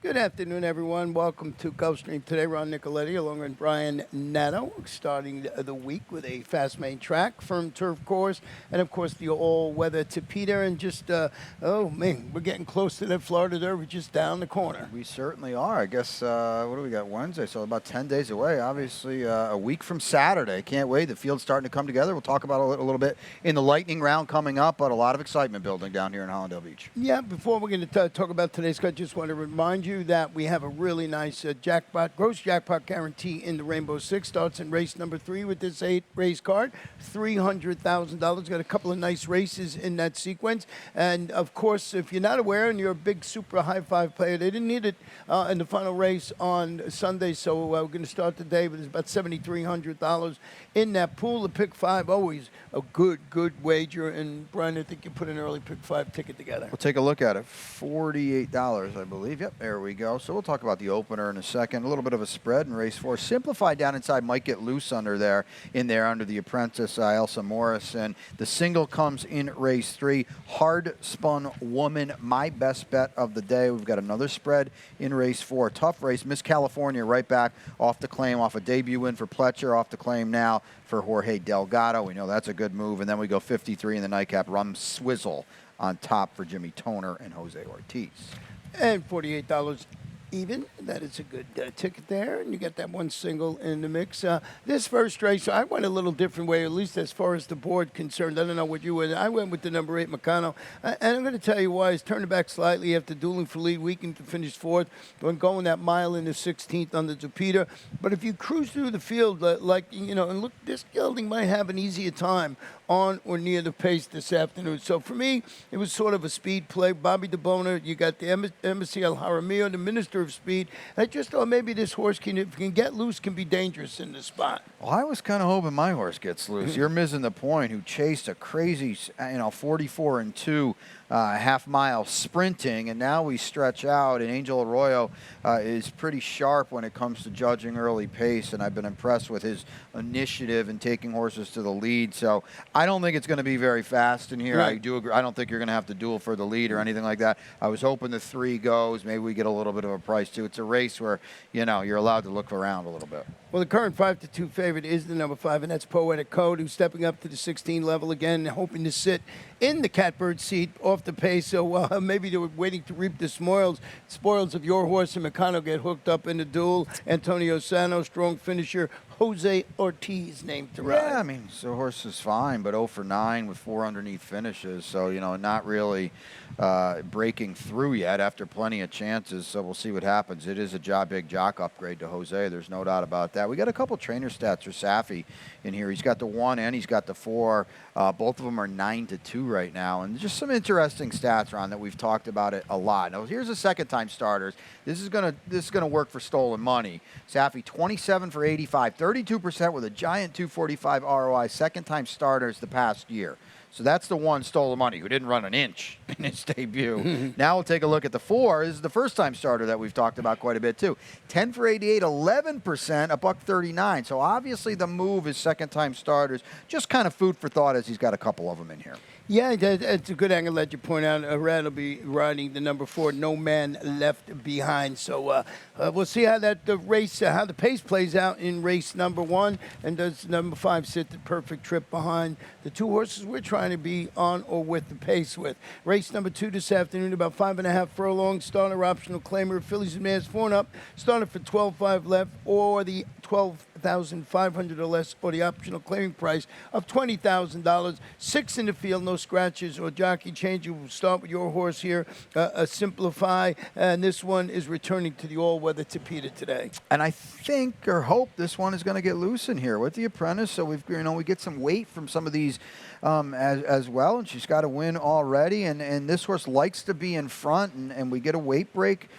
Good afternoon, everyone. Welcome to Gulfstream today. Ron Nicoletti along with Brian Nato, starting the week with a fast main track, firm turf course, and of course the all-weather Tapeta. And just, oh man, we're getting close to that Florida Derby, just down the corner. We certainly are. I guess, what do we got, Wednesday? So about 10 days away, obviously a week from Saturday. Can't wait. The field's starting to come together. We'll talk about it a little bit in the lightning round coming up, but a lot of excitement building down here in Hollandale Beach. Yeah, before we're going to talk about today's cut, just want to remind you that we have a really nice gross jackpot guarantee in the Rainbow Six. Starts in race number 3 with this 8-race card, $300,000. Got a couple of nice races in that sequence. And, of course, if you're not aware and you're a big super high-five player, they didn't need it in the final race on Sunday, so we're going to start the day, but there's about $7,300 in that pool. The pick 5, always a good wager. And, Brian, I think you put an early pick 5 ticket together. We'll take a look at it. $48, I believe. Yep, there we go. So we'll talk about the opener in a second. A little bit of a spread in race 4. Simplified down inside might get loose under there, under the apprentice, Elsa Morrison. The single comes in race 3. Hard Spun Woman, my best bet of the day. We've got another spread in race 4. Tough race. Miss California right back off the claim, off a debut win for Pletcher, off the claim now for Jorge Delgado. We know that's a good move. And then we go 53 in the nightcap. Rum Swizzle on top for Jimmy Toner and Jose Ortiz. And $48 even. That is a good ticket there, and you get that one single in the mix. This first race, I went a little different way, at least as far as the board concerned. I don't know what you went. I went with the number 8, McConnell, and I'm going to tell you why. He's turning back slightly after dueling for lead weekend to finish 4th, when going that mile in the 16th on the Tapeta. But if you cruise through the field, and look, this gelding might have an easier time on or near the pace this afternoon. So for me, it was sort of a speed play. Bobby DeBona, you got the Embassy El Jaramillo, the Minister of Speed. I just thought maybe this horse, if it can get loose, can be dangerous in the spot. Well, I was kind of hoping my horse gets loose. You're missing the point, who chased a crazy, 44-2 half-mile sprinting, and now we stretch out, and Angel Arroyo is pretty sharp when it comes to judging early pace, and I've been impressed with his initiative in taking horses to the lead. So I don't think it's going to be very fast in here. Right. I do agree. I don't think you're going to have to duel for the lead or anything like that. I was hoping the 3 goes. Maybe we get a little bit of a price, too. It's a race where, you're allowed to look around a little bit. Well, the current 5-2 favorite is the number 5, and that's Poetic Code, who's stepping up to the 16 level again, hoping to sit in the catbird seat off the pace. So maybe they were waiting to reap the spoils of your horse, and McConnell get hooked up in the duel. Antonio Sano, strong finisher. Jose Ortiz named to ride. Yeah, I mean, so horse is fine, but 0 for 9 with 4 underneath finishes. So, not really breaking through yet after plenty of chances. So we'll see what happens. It is a big jock upgrade to Jose. There's no doubt about that. We got a couple trainer stats for Safi in here. He's got the 1 and he's got the 4. Both of them are 9-2 right now. And just some interesting stats, Ron, that we've talked about it a lot. Now, here's the second-time starters. This is gonna work for stolen money. Safi, 27 for 85, 32% with a giant 245 ROI. Second-time starters the past year. So that's the 1 stolen money, who didn't run an inch in his debut. Now we'll take a look at the 4. This is the first-time starter that we've talked about quite a bit, too. 10 for 88, 11%, $139. So obviously the move is second-time starters. Just kind of food for thought, as he's got a couple of them in here. Yeah, it's a good angle that you point out. Rad will be riding the number 4, No Man Left Behind. So we'll see how how the pace plays out in race number 1. And does number 5 sit the perfect trip behind the 2 horses we're trying to be on or with the pace with. Race number 2 this afternoon, about 5.5 furlongs. Starter optional claimer, Phillies and Mares 4 and up. Started for 12.5 left, or the 12,500 or less, or the optional claiming price of $20,000. 6 in the field, no scratches or jockey change. You will start with your horse here, Simplify, and this one is returning to the all-weather Tapeta today. And I think or hope this one is going to get loose in here with the apprentice. So we get some weight from some of these as well, and she's got a win already. And this horse likes to be in front, and we get a weight break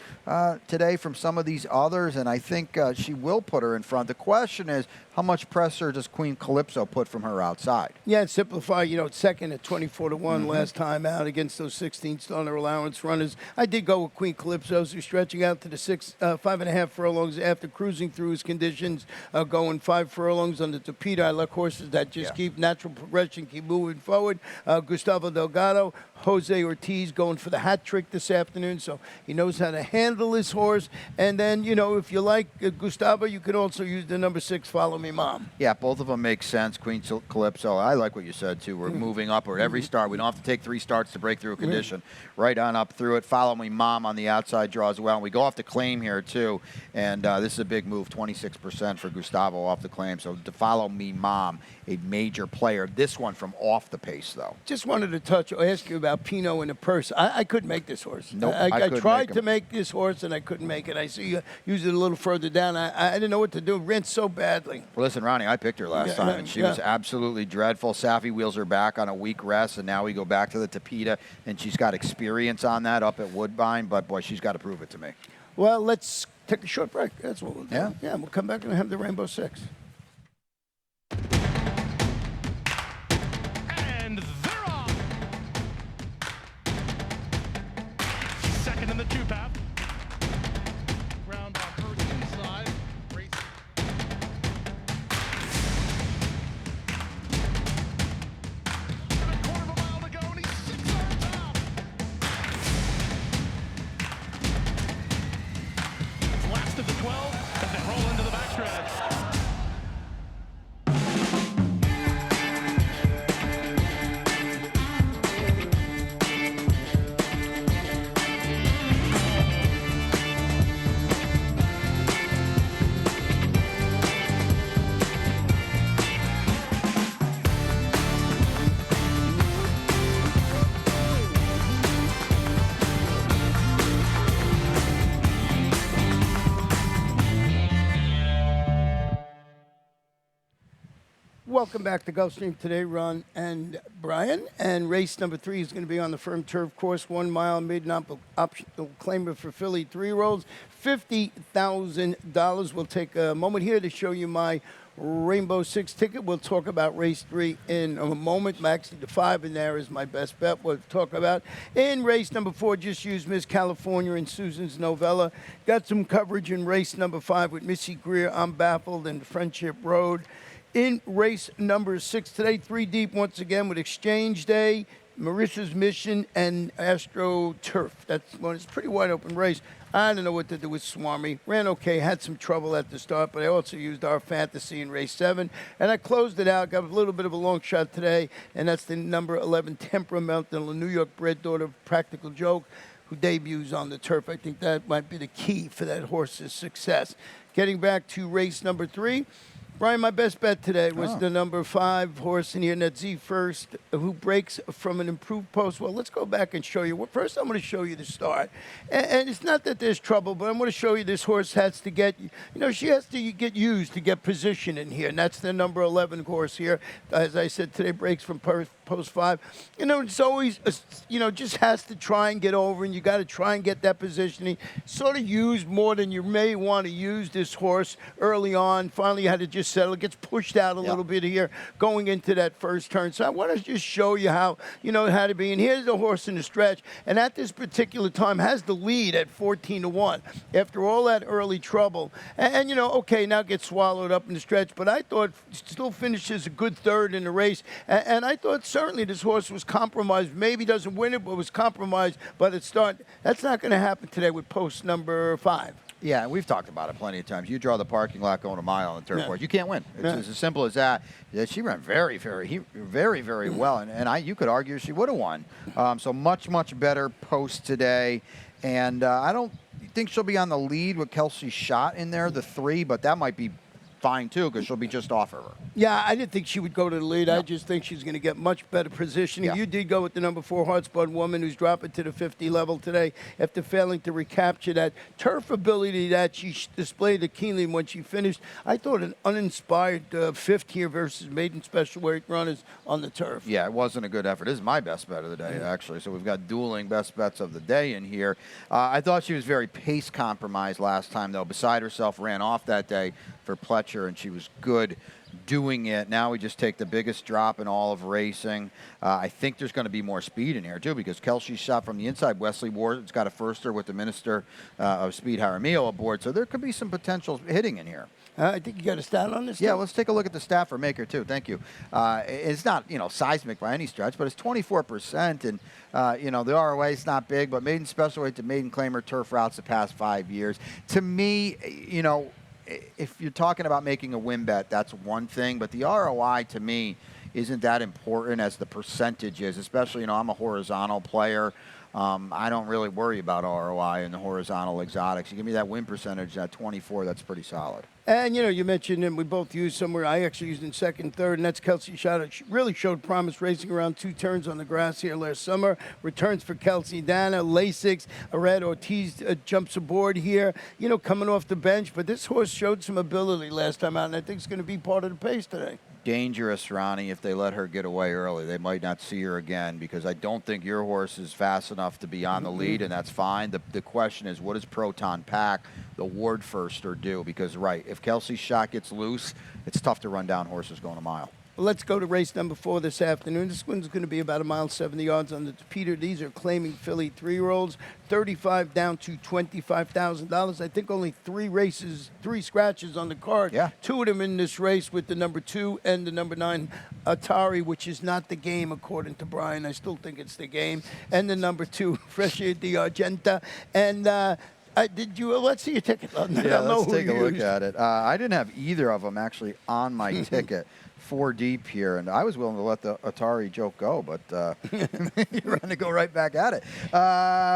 today from some of these others, and I think she will put her in front. The question question is, how much pressure does Queen Calypso put from her outside? Yeah, and Simplify, second at 24-1 last time out against those 16-stunner allowance runners. I did go with Queen Calypso, who's stretching out to the 5.5 furlongs after cruising through his conditions, going 5 furlongs on the Tapita. I like horses that just keep natural progression, keep moving forward. Gustavo Delgado, Jose Ortiz going for the hat trick this afternoon, so he knows how to handle his horse. And then, if you like Gustavo, you could also use the number 6, Follow Me Mom. Yeah, both of them make sense. Queen Calypso, I like what you said, too. We're moving upward every start. We don't have to take 3 starts to break through a condition. Right on up through it. Follow Me Mom on the outside draw as well. And we go off the claim here, too. And this is a big move, 26% for Gustavo off the claim. So to Follow Me Mom, a major player. This one from off the pace, though. Just wanted to ask you about Pinot in the purse. I couldn't make this horse. Nope, I tried to make this horse, and I couldn't make it. I see you use it a little further down. I didn't know what to do. Ran so badly. Well, listen, Ronnie, I picked her last time, and she was absolutely dreadful. Safi wheels her back on a week rest, and now we go back to the Tapita, and she's got experience on that up at Woodbine, but, boy, she's got to prove it to me. Well, let's take a short break. That's what we'll do. Yeah? Yeah, we'll come back and have the Rainbow Six. And they're off. Second in the 2-path. Ground on first inside. Race. A quarter of a mile to go, and he's 6 yards out. Last of the 12 as they roll into the backstretch. Welcome back to Gulfstream today, Ron and Brian. And race number 3 is going to be on the firm turf course, 1 mile, maiden optional claimer for filly 3-year-olds, $50,000. We'll take a moment here to show you my Rainbow Six ticket. We'll talk about race 3 in a moment. Actually, the 5 in there is my best bet. We'll talk about in race number 4. Just use Miss California and Susan's novella. Got some coverage in race number 5 with Missy Greer, I'm Baffled, and Friendship Road. In race number 6 today, 3 deep once again with Exchange Day, Marissa's Mission, and Astro Turf. That's one. It's a pretty wide open race. I don't know what to do with Swarmy. Ran okay, had some trouble at the start, but I also used our fantasy in race 7. And I closed it out, got a little bit of a long shot today, and that's the number 11 Temperament, the New York bred daughter of Practical Joke, who debuts on the turf. I think that might be the key for that horse's success. Getting back to race number 3. Brian, my best bet today was the number 5 horse in here, and that's Z First, who breaks from an improved post. Well, let's go back and show you. Well, first, I'm going to show you the start. And it's not that there's trouble, but I'm going to show you this horse has to get, she has to get used to get position in here, and that's the number 11 horse here. As I said, today breaks from post 5. It's always, just has to try and get over, and you got to try and get that positioning. Sort of used more than you may want to use this horse early on. Finally, you had to just settle. It gets pushed out a little bit here going into that first turn. So I want to just show you how, how to be. And here's the horse in the stretch. And at this particular time has the lead at 14-1 after all that early trouble. And okay, now gets swallowed up in the stretch. But I thought still finishes a good third in the race. And I thought certainly this horse was compromised. Maybe doesn't win it, but was compromised by the start. That's not going to happen today with post number 5. Yeah, we've talked about it plenty of times. You draw the parking lot going a mile on the turf course, you can't win. It's as simple as that. Yeah, she ran very, very well, and you could argue she would have won. So much better post today, and I don't think she'll be on the lead with Kelsey Schott in there, the 3, but that might be fine too because she'll be just off of her. Yeah, I didn't think she would go to the lead. No. I just think she's going to get much better positioning. Yeah. You did go with the number 4 Heartspun Woman, who's dropping to the 50 level today after failing to recapture that turf ability that she displayed at Keeneland when she finished. I thought an uninspired 5th here versus maiden special weight runners on the turf. Yeah, it wasn't a good effort. This is my best bet of the day, actually. So we've got dueling best bets of the day in here. I thought she was very pace compromised last time, though. Beside herself, ran off that day for Pletcher, and she was good doing it. Now we just take the biggest drop in all of racing. I think there's going to be more speed in here, too, because Kelsey shot from the inside. Wesley Ward's got a firster with the Minister of Speed, Jaramillo, aboard. So there could be some potential hitting in here. I think you got a stat on this. Yeah, thing? let's take a look at the stat for Maker, too. Thank you. It's not, seismic by any stretch, but it's 24%. And, the ROA is not big, but maiden special weight to maiden claimer turf routes the past 5 years. To me, if you're talking about making a win bet, that's one thing. But the ROI, to me, isn't that important as the percentage is, especially, I'm a horizontal player. I don't really worry about ROI in the horizontal exotics. You give me that win percentage at 24, that's pretty solid. And, you mentioned him. We both used somewhere. I actually used in second, third, and that's Kelsey Shot. It really showed promise racing around 2 turns on the grass here last summer. Returns for Kelsey Dana. Lasix, Red Ortiz jumps aboard here, coming off the bench. But this horse showed some ability last time out, and I think it's going to be part of the pace today. Dangerous, Ronnie. If they let her get away early, they might not see her again, because I don't think your horse is fast enough to be on the lead, and that's fine. The question is, what does Proton Pack, the Ward firster, do? Because, right, if Kelsey's Shot gets loose, it's tough to run down horses going a mile. Well, let's go to race number 4 this afternoon. This one's going to be about 1.70 miles on the Peter. These are claiming filly 3-year-olds, 35 down to $25,000. I think only 3 scratches on the card. Yeah. 2 of them in this race with the number 2 and the number 9 Atari, which is not the game according to Brian. I still think it's the game. And the number 2, Frescia di Argenta. And let's see your ticket. Yeah, let's take a look at it. I didn't have either of them actually on my ticket. 4 deep here, and I was willing to let the Atari joke go, but you're going to go right back at it.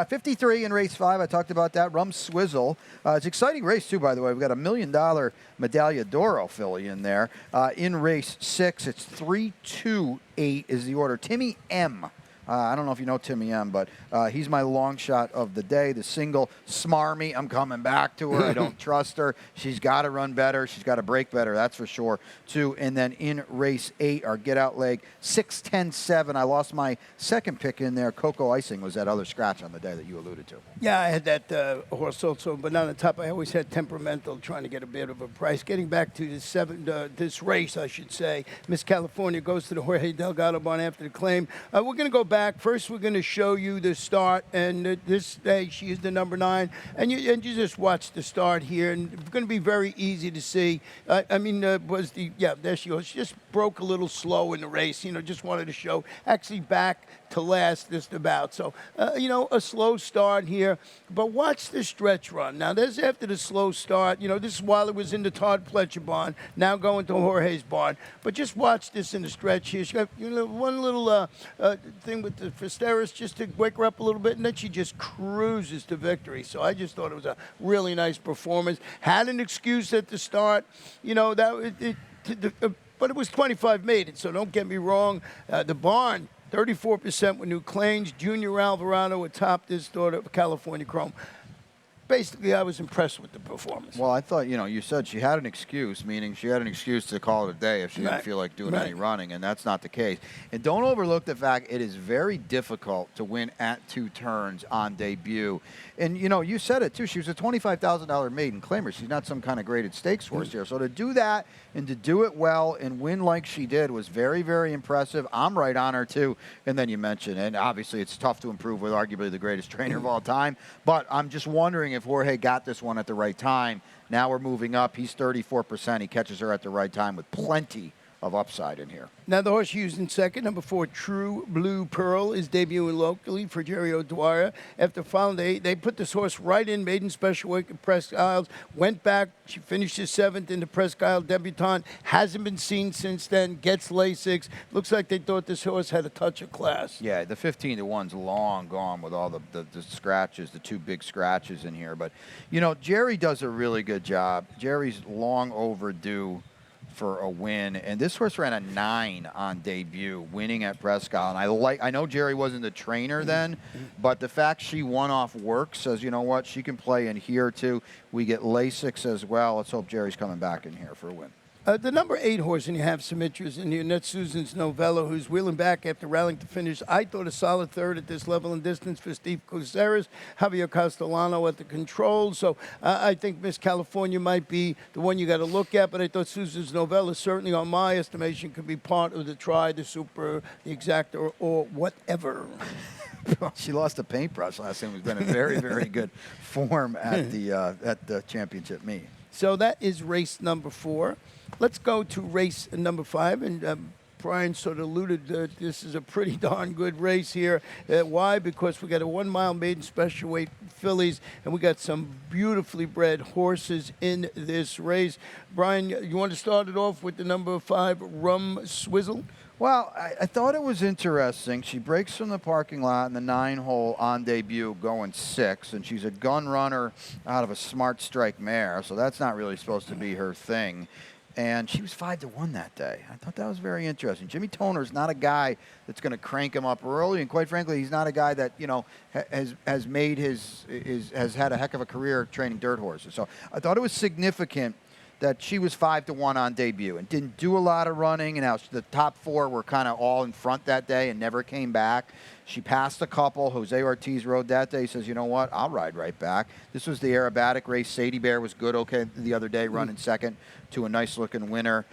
53 in race 5. I talked about that. Rum Swizzle. It's an exciting race, too, by the way. We've got a $1 million Medaglia d'Oro filly in there. In race 6, it's 3-2-8 is the order. Timmy M. I don't know if you know Timmy M, but he's my long shot of the day. The single, Smarmy, I'm coming back to her. I don't trust her. She's got to run better. She's got to break better, that's for sure, too. And then in race 8, our get-out leg, 6-10-7. I lost my second pick in there. Cocoa Icing was that other scratch on the day that you alluded to. Yeah, I had that horse also, but on the top, I always had Temperamental trying to get a bit of a price. Getting back to this race, I should say, Miss California goes to the Jorge Delgado barn after the claim. We're going to go back. First, we're going to show you the start, and this day she is the number 9, and you just watch the start here, and it's going to be very easy to see. There she goes. She just broke a little slow in the race. Just wanted to show actually back to last just about. So a slow start here, but watch the stretch run. Now, there's after the slow start. This is while it was in the Todd Pletcher barn. Now going to Jorge's barn, but just watch this in the stretch here. She got one little thing with the Fisteris just to wake her up a little bit, and then she just cruises to victory. So I just thought it was a really nice performance. Had an excuse at the start, but it was 25 maiden, so don't get me wrong. The barn, 34% with new claims. Junior Alvarado atop this daughter of California Chrome. Basically, I was impressed with the performance. Well, I thought, you said she had an excuse, meaning she had an excuse to call it a day if she didn't feel like doing any running, and that's not the case. And don't overlook the fact it is very difficult to win at 2 turns on debut. And, you said it, too. She was a $25,000 maiden claimer. She's not some kind of graded stakes horse here. So to do that and to do it well and win like she did was very, very impressive. I'm right on her, too. And then you mentioned, and obviously it's tough to improve with arguably the greatest trainer of all time, but I'm just wondering if Jorge got this one at the right time. Now we're moving up. He's 34%. He catches her at the right time with plenty of upside in here. Now the horse used in second, number 4, True Blue Pearl, is debuting locally for Jerry O'Dwyer. After following, they put this horse right in maiden special weight at Presque Isles, went back, she finishes 7th in the Presque Isle debutante, hasn't been seen since then, gets Lasix. Looks like they thought this horse had a touch of class. Yeah, the 15-to-1's long gone with all the scratches, the 2 big scratches in here. But, Jerry does a really good job. Jerry's long overdue for a win, and this horse ran a 9 on debut, winning at Presque Isle. And I know Jerry wasn't the trainer then, but the fact she won off work says, you know what, she can play in here too. We get Lasix as well. Let's hope Jerry's coming back in here for a win. The number 8 horse, and you have some interest in here, and that's Susan's Novella, who's wheeling back after rallying to finish. I thought a solid third at this level and distance for Steve Coseras, Javier Castellano at the controls. So I think Miss California might be the one you got to look at, but I thought Susan's Novella, certainly on my estimation, could be part of the try, the super, the exacta, or whatever. She lost a paintbrush last time. She's been in very, very good form at the championship meet. So that is race number 4. Let's go to race number 5, and Brian sort of alluded that this is a pretty darn good race here. Why? Because we got a 1 mile maiden special weight fillies, and we got some beautifully bred horses in this race. Brian, you want to start it off with the number 5, Rum Swizzle? Well, I thought it was interesting. She breaks from the parking lot in the 9-hole on debut going 6, and she's a gun runner out of a Smart Strike mare, so that's not really supposed to be her thing. And she was 5-1 that day. I thought that was very interesting. Jimmy Toner's not a guy that's going to crank him up early, and quite frankly, he's not a guy that has made has had a heck of a career training dirt horses. So I thought it was significant that she was 5-1 on debut and didn't do a lot of running, and the top 4 were kind of all in front that day and never came back. She passed a couple. Jose Ortiz rode that day. He says, you know what, I'll ride right back. This was the aerobatic race. Sadie Bear was good, okay, the other day, running second to a nice-looking winner.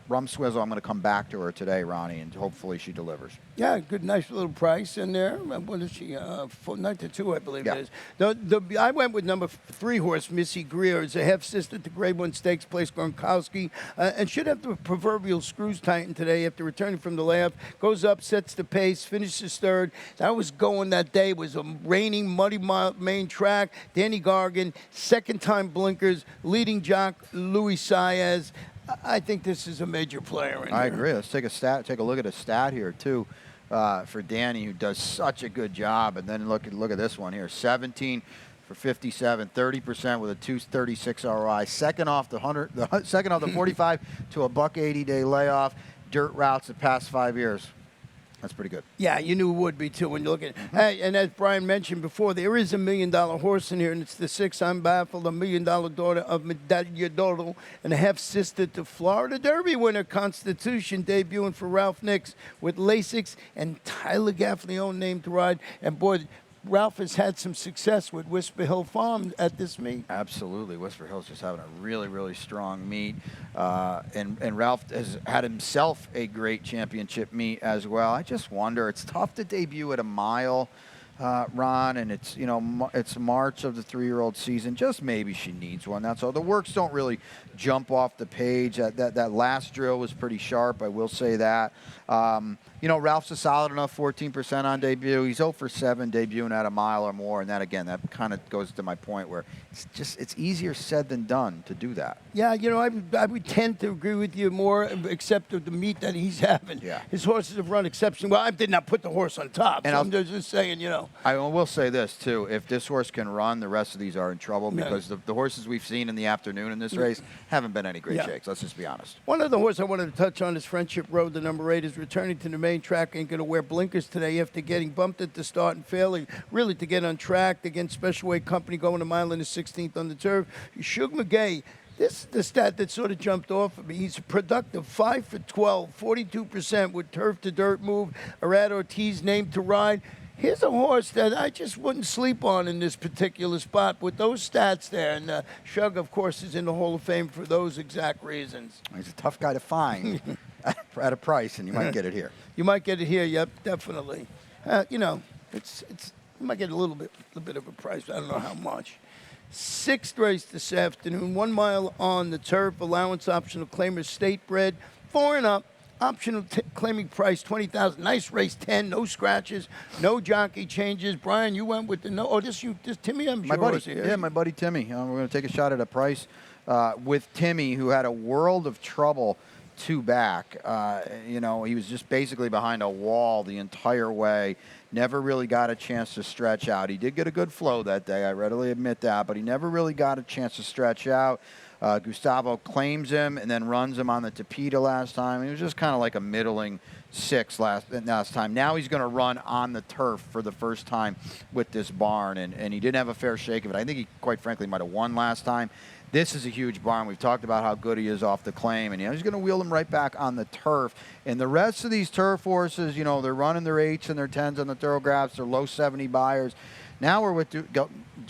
Rum Swizzle, I'm going to come back to her today, Ronnie, and hopefully she delivers. Yeah, good, nice little price in there. What is she? 9-2, I believe Yeah. it is. I went with number 3 horse, Missy Greer. It's a half-sister to Grade 1 Stakes place, Gronkowski, and should have the proverbial screws tightened today after returning from the layoff. Goes up, sets the pace, finishes third. That was going that day. It was a raining, muddy main track. Danny Gargan, second-time blinkers, leading jock Luis Saez. I think this is a major player in I here. agree. Let's take a look at a stat here too, for Danny, who does such a good job. And then look at this one here: 17 for 57, 30% with a 236 ROI. Second off the 45 to a $180 day layoff. Dirt routes the past 5 years. That's pretty good. Yeah, you knew it would be, too, when you look at it. Hey, and as Brian mentioned before, there is a $1 million horse in here, and it's the 6 I'm Baffled, a $1 million daughter of Medalla d'Oro, and a half-sister to Florida Derby winner Constitution, debuting for Ralph Nix with Lasix and Tyler Gaffleone named to ride. And, boy, Ralph has had some success with Whisper Hill Farm at this meet. Absolutely. Whisper Hill's just having a really, really strong meet. And Ralph has had himself a great championship meet as well. I just wonder, it's tough to debut at a mile, Ron, and it's, it's March of the 3-year-old season. Just maybe she needs one. That's all. The works don't really jump off the page. That last drill was pretty sharp, I will say that. Ralph's a solid enough 14% on debut. He's 0 for 7 debuting at a mile or more, and that kind of goes to my point where it's easier said than done to do that. Yeah, I would tend to agree with you more, except of the meet that he's having. Yeah. His horses have run exceptionally well. I did not put the horse on top, And so I'm I'm just saying, I will say this, too. If this horse can run, the rest of these are in trouble because the horses we've seen in the afternoon in this race haven't been any great shakes. Let's just be honest. One other horse I wanted to touch on is Friendship Road. The number 8 is returning to the main track. Ain't going to wear blinkers today after getting bumped at the start and failing really to get on track against Special Weight Company going a mile in the 16th on the turf. Shug McGay, this is the stat that sort of jumped off of me. He's productive, 5 for 12, 42% with turf to dirt move. Arad Ortiz named to ride. Here's a horse that I just wouldn't sleep on in this particular spot with those stats there. And Shug, of course, is in the Hall of Fame for those exact reasons. He's a tough guy to find at a price, and you might get it here. You might get it here, yep, definitely. It's you might get a little bit of a price. I don't know how much. 6th race this afternoon, 1 mile on the turf. Allowance optional claimer state bred, 4 and up. Optional claiming price $20,000. Nice race, 10. No scratches, no jockey changes. Brian, you went with the no. Oh, this Timmy. I'm My sure buddy, was here. yeah, my buddy Timmy. We're going to take a shot at a price with Timmy, who had a world of trouble 2 back. He was just basically behind a wall the entire way. Never really got a chance to stretch out. He did get a good flow that day, I readily admit that, but he never really got a chance to stretch out. Gustavo claims him and then runs him on the Tapeta last time. He was just kind of like a middling 6 last time. Now he's going to run on the turf for the first time with this barn, and he didn't have a fair shake of it. I think he, quite frankly, might have won last time. This is a huge barn. We've talked about how good he is off the claim, and he's going to wheel him right back on the turf. And the rest of these turf horses, they're running their 8s and their 10s on the thoroughgraphs. They're low 70 buyers. Now we're with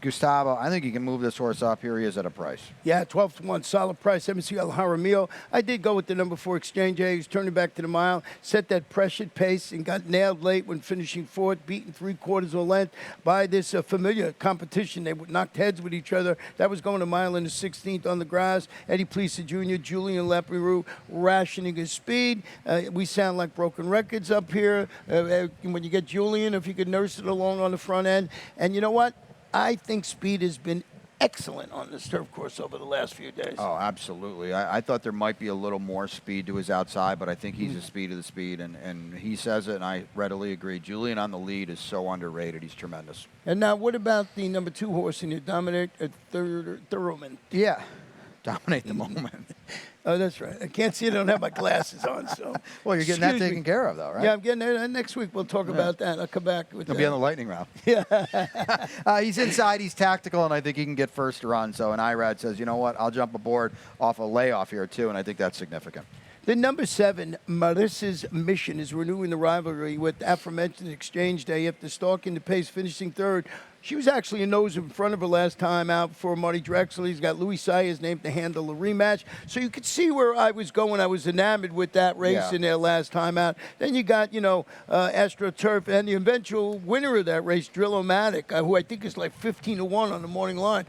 Gustavo. I think he can move this horse up. Here he is at a price. Yeah, 12-1, solid price. MCL Jaramillo. I did go with the number 4 Exchange A. He's turning back to the mile, set that pressured pace, and got nailed late when finishing 4th, beaten 3/4 of a length by this familiar competition. They knocked heads with each other. That was going a mile in the 16th on the grass. Eddie Plisa Jr., Julian Leperoux rationing his speed. We sound like broken records up here. When you get Julian, if you could nurse it along on the front end. And you know what? I think speed has been excellent on this turf course over the last few days. Oh, absolutely. I thought there might be a little more speed to his outside, but I think he's the speed of the speed, and he says it, and I readily agree. Julian on the lead is so underrated. He's tremendous. And now what about the number 2 horse in your Dominic Thoroughman? Yeah. Dominate the moment. Oh, that's right. I can't see it. I don't have my glasses on. So. Well, you're getting that taken care of, though, right? Yeah, I'm getting there. Next week we'll talk about that. I'll come back with He'll be on the lightning round. Yeah. He's inside. He's tactical, and I think he can get first run. So an IRAD says, you know what, I'll jump aboard off a layoff here, too, and I think that's significant. The number 7, Marissa's Mission, is renewing the rivalry with aforementioned Exchange Day after stalking the pace, finishing 3rd. She was actually a nose in front of her last time out before Marty Drexel. He's got Louis Sayers named to handle the rematch. So you could see where I was going. I was enamored with that race in there last time out. Then you got, AstroTurf and the eventual winner of that race, Drill-O-Matic, who I think is like 15-1 on the morning line.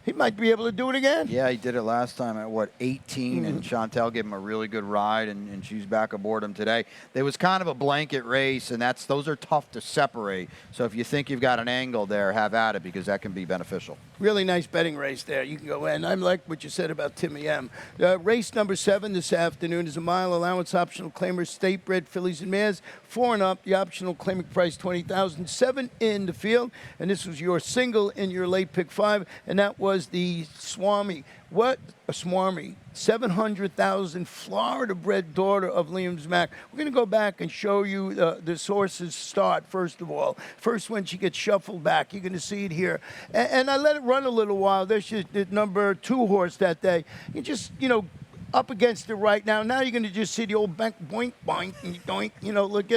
He might be able to do it again. Yeah, he did it last time at, 18, and Chantel gave him a really good ride, and she's back aboard him today. There was kind of a blanket race, and those are tough to separate. So if you think you've got an angle there, have at it, because that can be beneficial. Really nice betting race there. You can go in. I like what you said about Timmy M. Race number 7 this afternoon is a mile allowance optional claimer, state bred fillies and mares. 4 and up, the optional claiming price $20,000. 7 in the field, and this was your single in your late pick 5, and that was the Swami. What a Swarmy. 700,000 Florida-bred daughter of Liam's Mack. We're going to go back and show you this horse's start, first of all. First, when she gets shuffled back, you're going to see it here. And I let it run a little while. There's the number 2 horse that day. You just, up against it right now. Now you're going to just see the old bank boink, boink, doink. Look,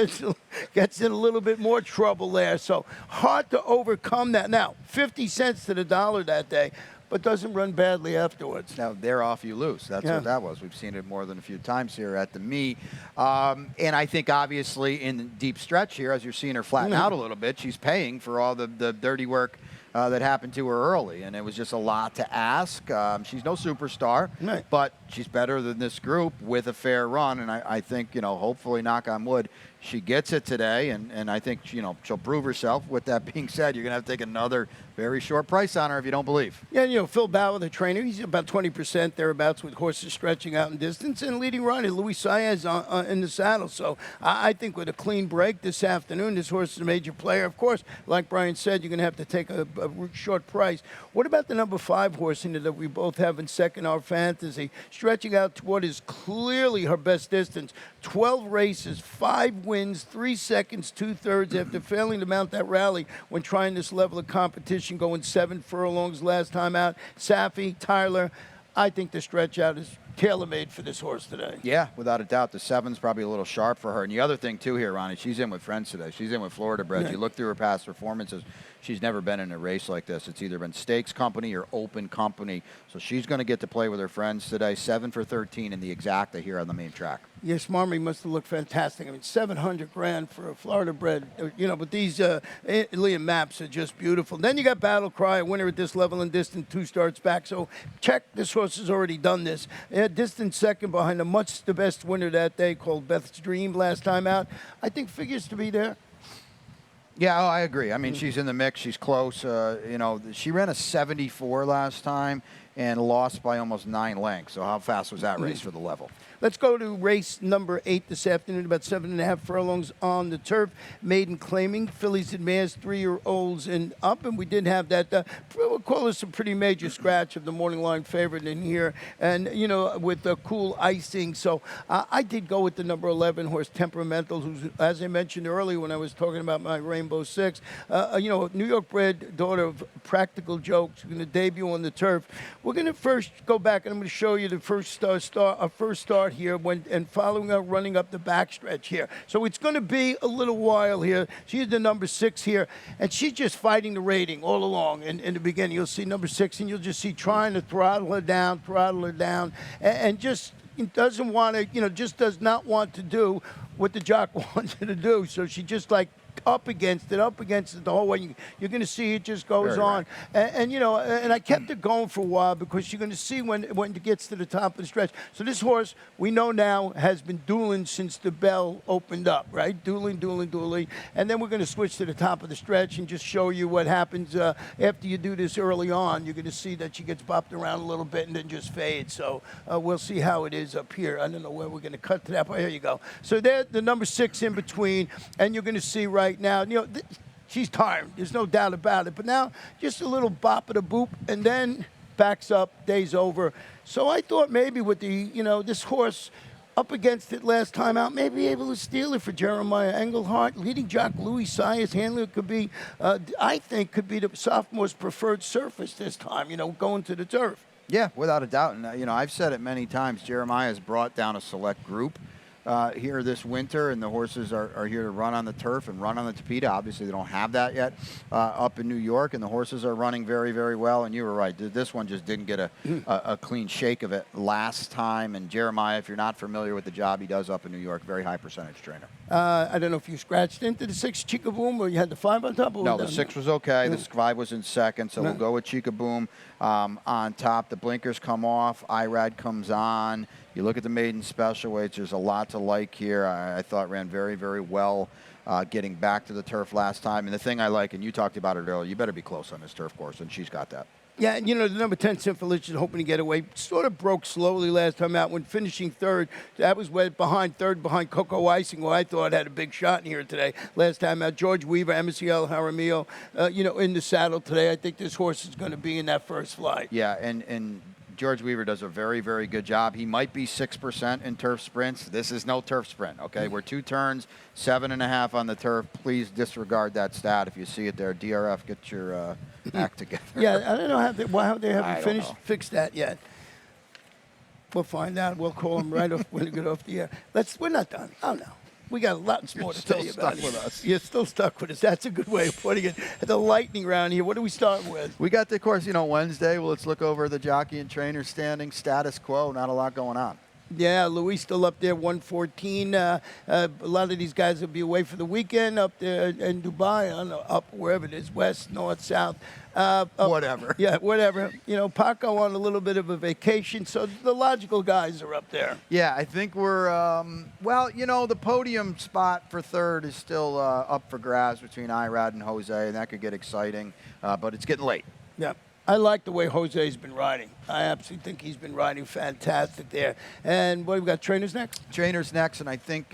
gets in a little bit more trouble there. So hard to overcome that. Now, 50 cents to the dollar that day, but doesn't run badly afterwards. Now, they're off, you lose. That's what that was. We've seen it more than a few times here at the meet. And I think, obviously, in the deep stretch here, as you're seeing her flatten out a little bit, she's paying for all the dirty work that happened to her early, and it was just a lot to ask. She's no superstar, but she's better than this group with a fair run, and I think, hopefully, knock on wood, she gets it today, and I think, she'll prove herself. With that being said, you're going to have to take another very short price on her if you don't believe. Yeah, Phil Bauer, the trainer, he's about 20% thereabouts with horses stretching out in distance, and leading rider Louis Saez in the saddle. So I think with a clean break this afternoon, this horse is a major player. Of course, like Brian said, you're going to have to take a short price. What about the number 5 horse in there that we both have in second, our fantasy, stretching out to what is clearly her best distance? 12 races, 5 wins, 3 seconds, 2/3 after failing to mount that rally when trying this level of competition, going 7 furlongs last time out. Safi, Tyler, I think the stretch out is tailor-made for this horse today. Yeah, without a doubt. The 7's probably a little sharp for her. And the other thing, too, here, Ronnie, she's in with friends today. She's in with Florida-bred. You look through her past performances, she's never been in a race like this. It's either been stakes company or open company. So she's going to get to play with her friends today. 7 for 13 in the exacta here on the main track. Yes, Marmy must have looked fantastic. I mean, $700,000 for a Florida-bred, but these Liam Maps are just beautiful. Then you got Battle Cry, a winner at this level and distant 2 starts back. So check, this horse has already done this. Distant second behind a much the best winner that day called Beth's Dream last time out. I think figures to be there. Yeah, oh, I agree. I mean, she's in the mix. She's close. You know, she ran a 74 last time and lost by almost 9 lengths. So how fast was that race for the level? Let's go to race number 8 this afternoon, about 7.5 furlongs on the turf. Maiden claiming, fillies and mares, 3-year-olds and up. And we did have that, we'll call this a pretty major scratch of the morning line favorite in here. And, you know, with the cool icing. So I did go with the number 11 horse, Temperamental, who's, as I mentioned earlier when I was talking about my Rainbow Six, you know, New York bred daughter of Practical Jokes, going to debut on the turf. We're going to first go back and I'm going to show you the first start here and following up, running up the backstretch here. So it's going to be a little while here. She's the number 6 here, and she's just fighting the rating all along. In the beginning, you'll see number 6, and you'll just see trying to throttle her down, and just doesn't want to, you know, just does not want to do what the jock wants her to do. So she just like up against it the whole way. You're going to see it just goes on. And, you know, and I kept it going for a while because you're going to see when it gets to the top of the stretch. So this horse, we know now, has been dueling since the bell opened up, right? Dueling. And then we're going to switch to the top of the stretch and just show you what happens after you do this early on. You're going to see that she gets bopped around a little bit and then just fades. So we'll see how it is up here. I don't know where we're going to cut to that, but here you go. So there's the number 6 in between, and you're going to see right now, you know, she's tired. There's no doubt about it. But now, just a little bop of the boop, and then backs up, day's over. So I thought maybe with the, you know, this horse up against it last time out, maybe able to steal it for Jeremiah Englehart. Leading jock Louis Sias handler could be, I think, could be the sophomore's preferred surface this time, you know, going to the turf. Yeah, without a doubt. And, you know, I've said it many times. Jeremiah has brought down a select group here this winter, and the horses are here to run on the turf and run on the Tapeta. Obviously, they don't have that yet up in New York, and the horses are running very, very well. And you were right. This one just didn't get a clean shake of it last time. And Jeremiah, if you're not familiar with the job he does up in New York, very high percentage trainer. I don't know if you scratched into the 6 Chica Boom or you had the 5 on top. No, the 6 was okay. The 5 was in second, so we'll go with Chica Boom on top. The blinkers come off. IRAD comes on. You look at the maiden special weights, there's a lot to like here. I thought ran very, very well getting back to the turf last time. And the thing I like, and you talked about it earlier, you better be close on this turf course, and she's got that. Yeah, and you know, the number 10, Syphilish, is hoping to get away. Sort of broke slowly last time out when finishing third. That was behind Coco Icing, who I thought had a big shot in here today. Last time out, George Weaver, MCL Jaramillo, you know, in the saddle today. I think this horse is going to be in that first flight. Yeah, and George Weaver does a very, very good job. He might be 6% in turf sprints. This is no turf sprint, okay? We're 2 turns, 7.5 on the turf. Please disregard that stat if you see it there. DRF, get your act together. Yeah, I don't know how they haven't fixed that yet. We'll find out. We'll call them right off when we get off the air. We're not done. Oh, no. We got a lot more to tell you about. You're still stuck with us. You're still stuck with us. That's a good way of putting it. The lightning round here. What do we start with? We got the course, you know, Wednesday. Well, let's look over the jockey and trainer standing. Status quo. Not a lot going on. Yeah, Louis still up there, 114. A lot of these guys will be away for the weekend up there in Dubai, I don't know, up wherever it is, west, north, south. Whatever. Yeah, whatever. You know, Paco on a little bit of a vacation, so the logical guys are up there. Yeah, I think we're, well, you know, the podium spot for third is still up for grabs between Irad and Jose, and that could get exciting, but it's getting late. Yeah. I like the way Jose's been riding. I absolutely think he's been riding fantastic there. And what, we got trainers next? Trainers next, and I think,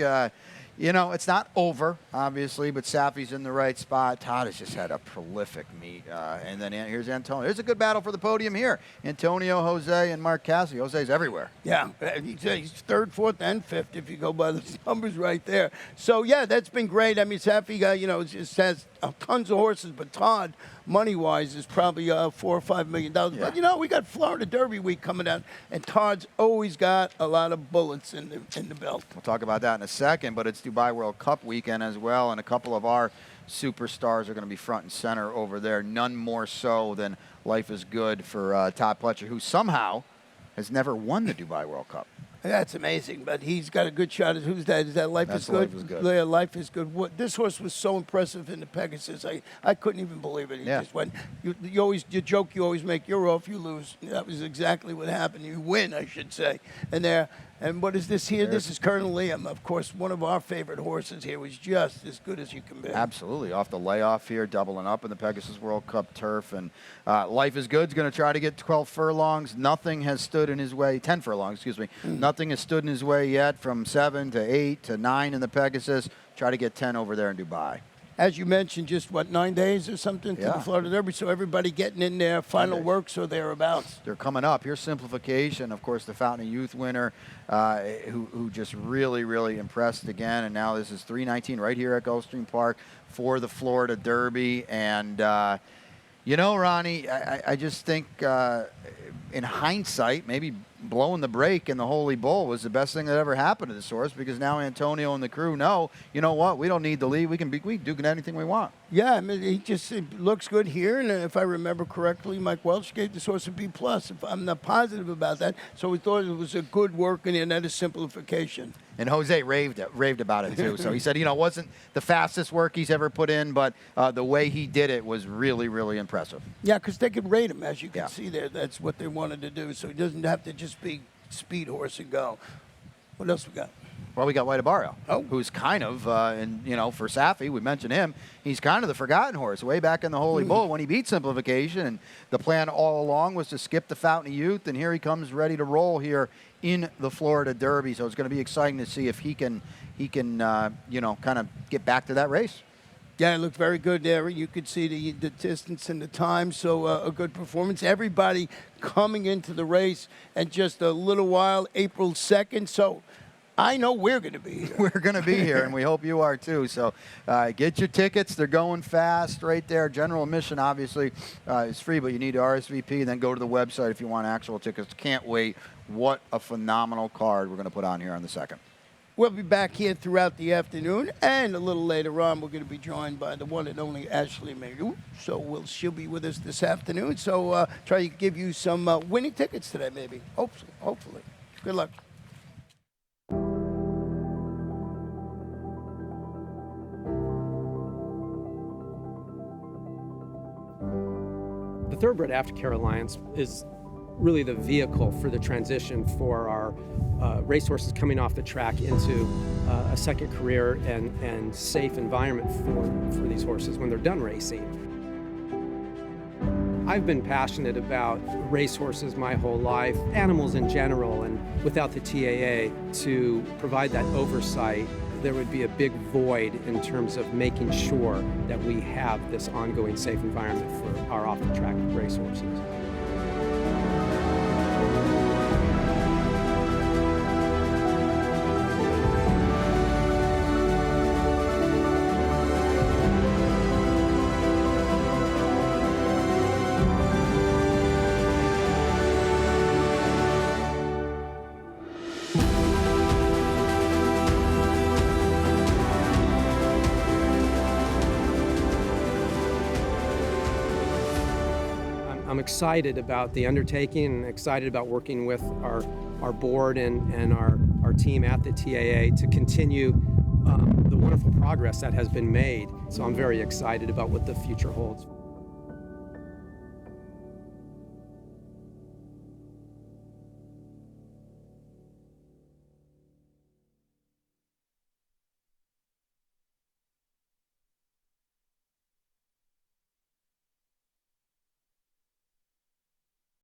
you know, it's not over, obviously, but Safi's in the right spot. Todd has just had a prolific meet. And then here's Antonio. There's a good battle for the podium here. Antonio, Jose, and Mark Cassidy. Jose's everywhere. Yeah, he's third, fourth, and fifth if you go by the numbers right there. So, yeah, that's been great. I mean, Safi, you know, just has tons of horses, but Todd, money-wise, is probably $4 or $5 million. Yeah. But, you know, we got Florida Derby week coming out, and Todd's always got a lot of bullets in the belt. We'll talk about that in a second, but it's Dubai World Cup weekend as well, and a couple of our superstars are going to be front and center over there, none more so than Life is Good for Todd Pletcher, who somehow has never won the Dubai World Cup. That's amazing, but he's got a good shot. Who's that? Is that Life is Good? Life is Good. Yeah, Life is Good. This horse was so impressive in the Pegasus. I couldn't even believe it. He just went. You joke you always make. You're off, you lose. That was exactly what happened. You win, I should say. And there. And what is this here? This is Colonel Liam. Of course, one of our favorite horses here was just as good as you can be. Absolutely. Off the layoff here, doubling up in the Pegasus World Cup turf. And Life is Good's going to try to get 12 furlongs. Nothing has stood in his way. 10 furlongs, excuse me. Nothing has stood in his way yet, from 7 to 8 to 9 in the Pegasus. Try to get 10 over there in Dubai. As you mentioned, just, 9 days or something to Yeah. the Florida Derby, so everybody getting in their final works or thereabouts. They're coming up. Here's Simplification, of course, the Fountain of Youth winner, who just really, really impressed again. And now this is 319 right here at Gulfstream Park for the Florida Derby. And, Ronnie, I just think in hindsight, maybe blowing the brake in the Holy Bull was the best thing that ever happened to this horse, because now Antonio and the crew know, you know what, we don't need the lead. We can do anything we want. Yeah, I mean, it looks good here, and if I remember correctly, Mike Welch gave this horse a B+. I'm not positive about that, so we thought it was a good work, and that is Simplification. And Jose raved about it too. So he said, it wasn't the fastest work he's ever put in, but the way he did it was really, really impressive. Yeah, because they could rate him, as you can Yeah. see there. That's what they wanted to do, so he doesn't have to just be speed horse and go. What else we got? Well, we got White Abarrio, Oh. who's kind of, for Safi, we mentioned him, he's kind of the forgotten horse way back in the Holy Bull when he beat Simplification. And the plan all along was to skip the Fountain of Youth, and here he comes ready to roll here in the Florida Derby. So it's going to be exciting to see if he can kind of get back to that race. Yeah, it looked very good there. You could see the distance and the time, so a good performance. Everybody coming into the race in just a little while, April 2nd. So I know we're going to be here. We're going to be here, and we hope you are too. So get your tickets. They're going fast right there. General admission, obviously, is free, but you need to RSVP, and then go to the website if you want actual tickets. Can't wait. What a phenomenal card we're going to put on here on the 2nd. We'll be back here throughout the afternoon, and a little later on, we're going to be joined by the one and only Ashley Mayu. So she'll be with us this afternoon. So try to give you some winning tickets today, maybe. Hopefully. Good luck. The Thoroughbred Aftercare Alliance is really the vehicle for the transition for our racehorses coming off the track into a second career and safe environment for these horses when they're done racing. I've been passionate about racehorses my whole life, animals in general, and without the TAA to provide that oversight, there would be a big void in terms of making sure that we have this ongoing safe environment for our off-the-track racehorses. I'm excited about the undertaking and excited about working with our board and our team at the TAA to continue the wonderful progress that has been made. So I'm very excited about what the future holds.